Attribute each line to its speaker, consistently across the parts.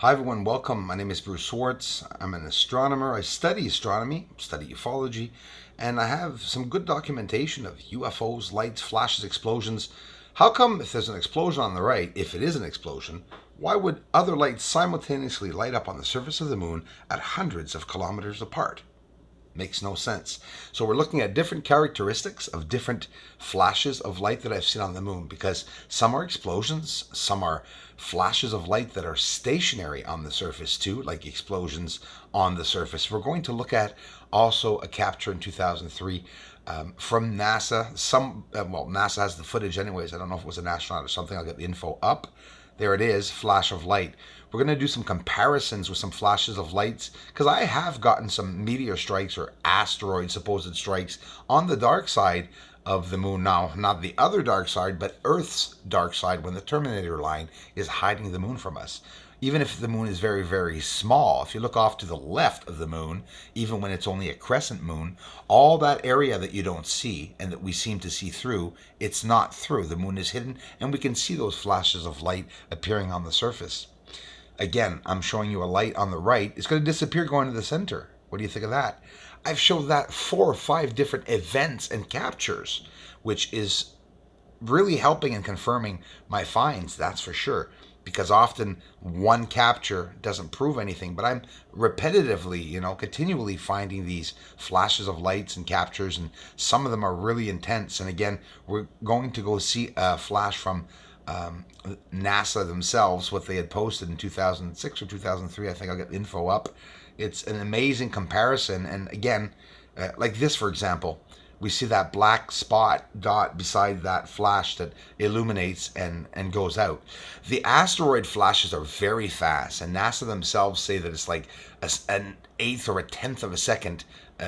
Speaker 1: Hi everyone, welcome. My name is Bruce Swartz. I'm an astronomer. I study astronomy, study ufology, and I have some good documentation of UFOs, lights, flashes, explosions. How come if there's an explosion on the right, if it is an explosion, why would other lights simultaneously light up on the surface of the moon at hundreds of kilometers apart? Makes no sense. So we're looking at different characteristics of different flashes of light that I've seen on the moon, because some are explosions, some are flashes of light that are stationary on the surface too, like explosions on the surface. We're going to look at also a capture in 2003 from NASA. NASA has the footage anyways. I don't know if it was an astronaut or something. I'll get the info up. There it is, flash of light. We're going to do some comparisons with some flashes of lights, because I have gotten some meteor strikes or asteroid supposed strikes on the dark side of the moon. Now, not the other dark side, but Earth's dark side, when the Terminator line is hiding the moon from us. Even if the moon is very, very small, if you look off to the left of the moon, even when it's only a crescent moon, all that area that you don't see and that we seem to see through, it's not through. The moon is hidden, and we can see those flashes of light appearing on the surface. Again, I'm showing you a light on the right. It's going to disappear going to the center. What do you think of that? I've shown that 4 or 5 different events and captures, which is really helping and confirming my finds, that's for sure. Because often one capture doesn't prove anything, but I'm repetitively, continually finding these flashes of lights and captures, and some of them are really intense. And again, we're going to go see a flash from NASA themselves, what they had posted in 2006 or 2003. I think I'll get the info up. It's an amazing comparison. And again, like this, for example, we see that black spot dot beside that flash that illuminates and goes out. The asteroid flashes are very fast, and NASA themselves say that it's like an eighth or a tenth of a second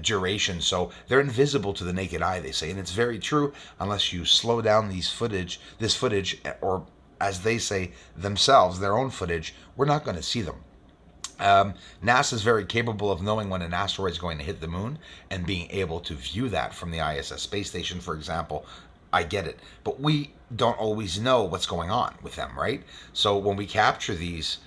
Speaker 1: duration, so they're invisible to the naked eye, they say. And it's very true, unless you slow down this footage, or as they say themselves, their own footage, we're not going to see them. NASA is very capable of knowing when an asteroid is going to hit the moon and being able to view that from the ISS space station, for example. I get it, but we don't always know what's going on with them, right? So when we capture these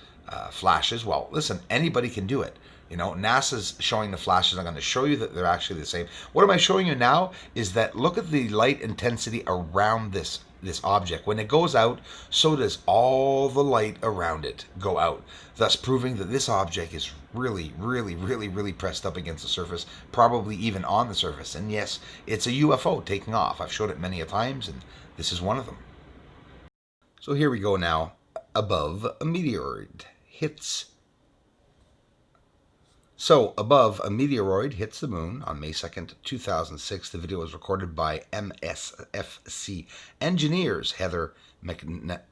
Speaker 1: flashes, well, listen, anybody can do it. NASA's showing the flashes. I'm going to show you that they're actually the same. What am I showing you now is that look at the light intensity around this object. When it goes out, so does all the light around it go out, thus proving that this object is really, really, really, really pressed up against the surface, probably even on the surface. And yes, it's a UFO taking off. I've showed it many a times, and this is one of them. So here we go now. Above, a meteoroid hits hits the moon on May 2nd, 2006. The video was recorded by MSFC engineers Heather McNamara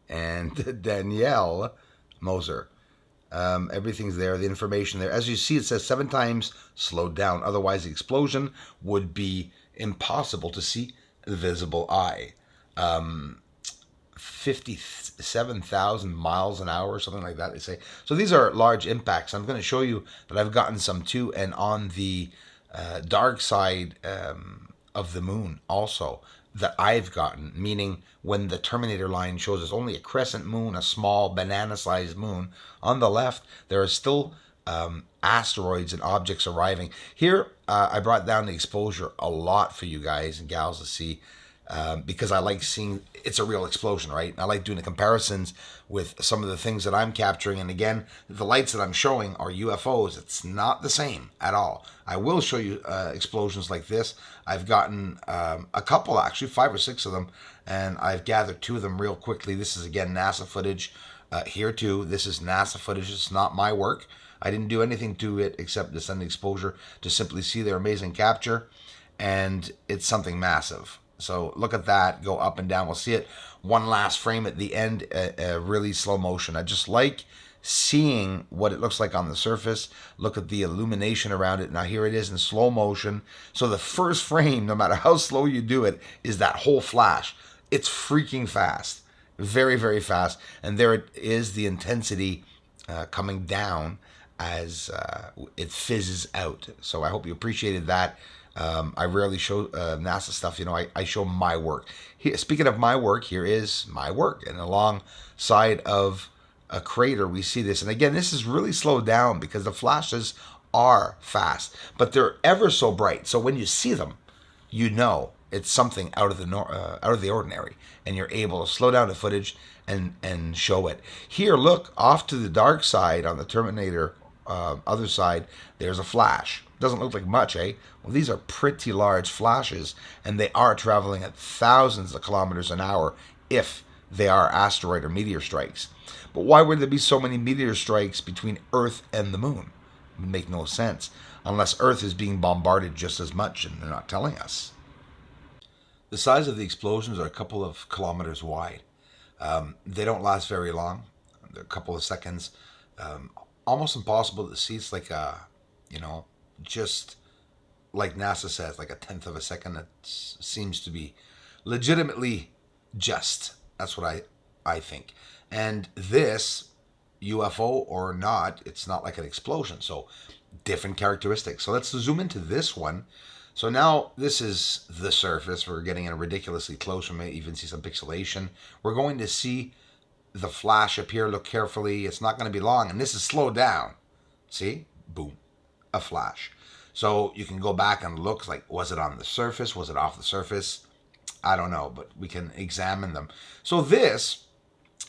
Speaker 1: and Danielle Moser. Everything's there, the information there. As you see, it says 7 times slowed down. Otherwise, the explosion would be impossible to see the visible eye. 57,000 miles an hour, something like that, they say. So these are large impacts. I'm going to show you that I've gotten some too, and on the dark side of the moon also, that I've gotten, meaning when the Terminator line shows us only a crescent moon, a small banana-sized moon, on the left, there are still asteroids and objects arriving. Here, I brought down the exposure a lot for you guys and gals to see, because I like seeing it's a real explosion, right? I like doing the comparisons with some of the things that I'm capturing. And again, the lights that I'm showing are UFOs. It's not the same at all. I will show you explosions like this. I've gotten a couple, actually, 5 or 6 of them, and I've gathered 2 of them real quickly. This is, again, NASA footage here too. This is NASA footage. It's not my work. I didn't do anything to it except to send exposure to simply see their amazing capture, and it's something massive. So look at that, go up and down. We'll see it one last frame at the end, really slow motion. I just like seeing what it looks like on the surface. Look at the illumination around it. Now here it is in slow motion. So the first frame, no matter how slow you do it, is that whole flash. It's freaking fast, very, very fast. And there it is, the intensity coming down as it fizzes out. So I hope you appreciated that. I rarely show NASA stuff. I show my work. Speaking of my work, here is my work. And alongside of a crater, we see this. And again, this is really slowed down because the flashes are fast, but they're ever so bright. So when you see them, you know it's something out of the out of the ordinary, and you're able to slow down the footage and show it. Here, look off to the dark side on the Terminator other side. There's a flash. Doesn't look like much, eh? Well, these are pretty large flashes, and they are traveling at thousands of kilometers an hour if they are asteroid or meteor strikes. But why would there be so many meteor strikes between Earth and the moon? It would make no sense unless Earth is being bombarded just as much, and they're not telling us. The size of the explosions are a couple of kilometers wide. They don't last very long. They're a couple of seconds. Almost impossible to see. It's like just like NASA says, like a tenth of a second. It seems to be legitimately just. That's what I think. And this, UFO or not, it's not like an explosion. So different characteristics. So let's zoom into this one. So now this is the surface. We're getting in ridiculously close. We may even see some pixelation. We're going to see the flash appear. Look carefully. It's not going to be long. And this is slowed down. See? Boom. A flash. So you can go back and look like, was it on the surface? Was it off the surface? I don't know, but we can examine them. So this,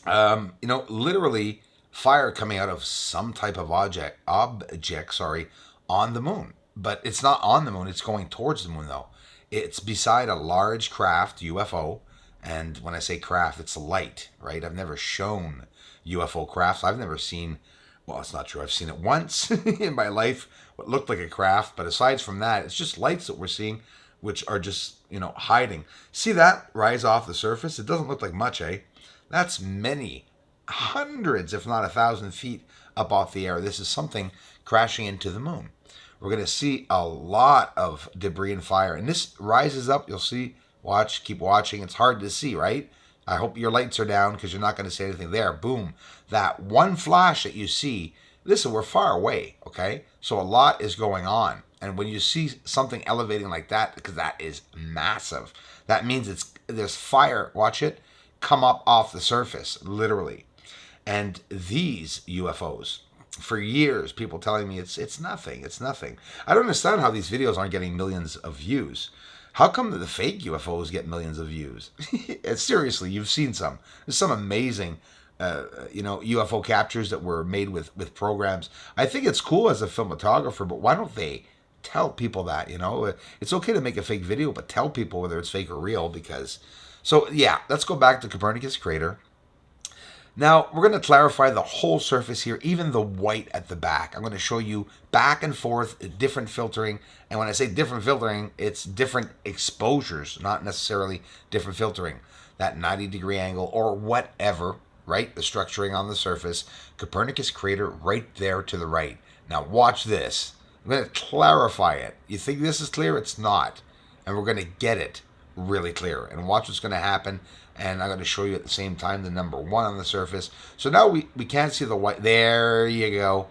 Speaker 1: literally fire coming out of some type of object, on the moon. But it's not on the moon. It's going towards the moon, though. It's beside a large craft, UFO. And when I say craft, it's light, right? I've never shown UFO crafts. I've never seen, well, it's not true. I've seen it once in my life, what looked like a craft. But aside from that, it's just lights that we're seeing, which are just, hiding. See that rise off the surface? It doesn't look like much, eh? That's many hundreds, if not 1,000 feet up off the air. This is something crashing into the moon. We're going to see a lot of debris and fire. And this rises up. You'll see. Watch. Keep watching. It's hard to see, right? I hope your lights are down because you're not going to see anything there. Boom. That one flash that you see. Listen, we're far away, okay? So a lot is going on. And when you see something elevating like that, because that is massive, that means there's fire, watch it, come up off the surface, literally. And these UFOs, for years, people telling me it's nothing. I don't understand how these videos aren't getting millions of views. How come the fake UFOs get millions of views? Seriously, you've seen some. There's some amazing, UFO captures that were made with programs. I think it's cool as a filmographer, but why don't they tell people that? It's okay to make a fake video, but tell people whether it's fake or real. Because, so yeah, let's go back to Copernicus crater. Now, we're going to clarify the whole surface here, even the white at the back. I'm going to show you back and forth, different filtering. And when I say different filtering, it's different exposures, not necessarily different filtering. That 90-degree angle or whatever, right? The structuring on the surface. Copernicus crater right there to the right. Now, watch this. I'm going to clarify it. You think this is clear? It's not. And we're going to get it really clear. And watch what's going to happen. And I'm going to show you at the same time the number one on the surface. So now we can't see the white. There you go.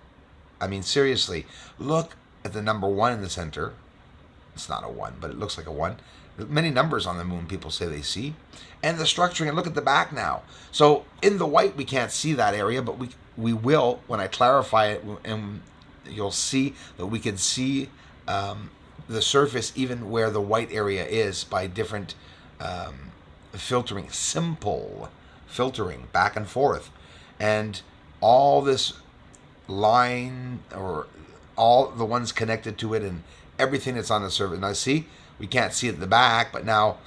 Speaker 1: I mean, seriously, look at the number one in the center. It's not a one, but it looks like a one. Many numbers on the moon people say they see. And the structuring, and look at the back now. So in the white, we can't see that area, but we will when I clarify it. And you'll see that we can see the surface even where the white area is by different filtering, simple filtering back and forth. And all this line, or all the ones connected to it, and everything that's on the surface. Now see, we can't see at the back, but now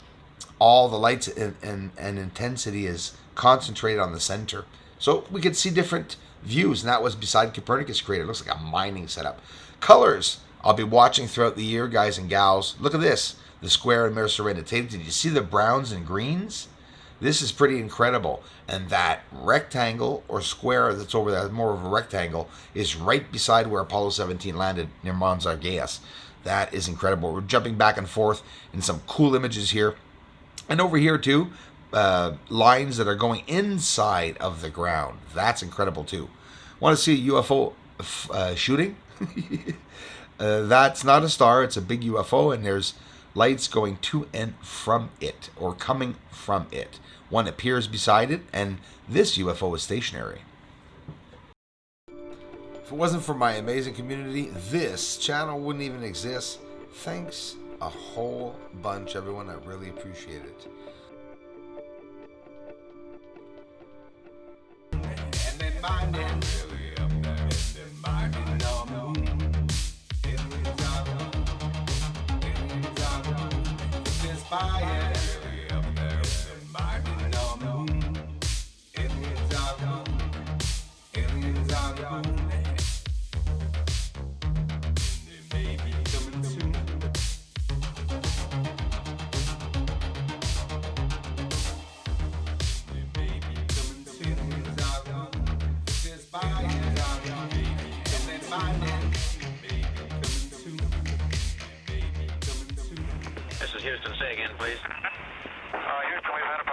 Speaker 1: all the lights and intensity is concentrated on the center. So we could see different views, and that was beside Copernicus crater. It looks like a mining setup. Colors, I'll be watching throughout the year, guys and gals. Look at this. The square and Mercer Did you see the browns and greens? This is pretty incredible. And that rectangle or square that's over there, more of a rectangle, is right beside where Apollo 17 landed near Mons Argeas. That is incredible. We're jumping back and forth in some cool images here. And over here too, lines that are going inside of the ground. That's incredible too. Want to see a UFO shooting? That's not a star. It's a big UFO, and there's lights going to and from it, or coming from it. One appears beside it, and this UFO is stationary. If it wasn't for my amazing community, this channel wouldn't even exist. Thanks a whole bunch, everyone. I really appreciate it. And then minding, really up there, and then minding on the moon. Aliens are gone, aliens are gone. Inspired, really up there, and then minding on the moon. Aliens are gone, aliens are gone. And they may be coming soon.
Speaker 2: This is Houston. Say again, please.
Speaker 3: Houston, we've had a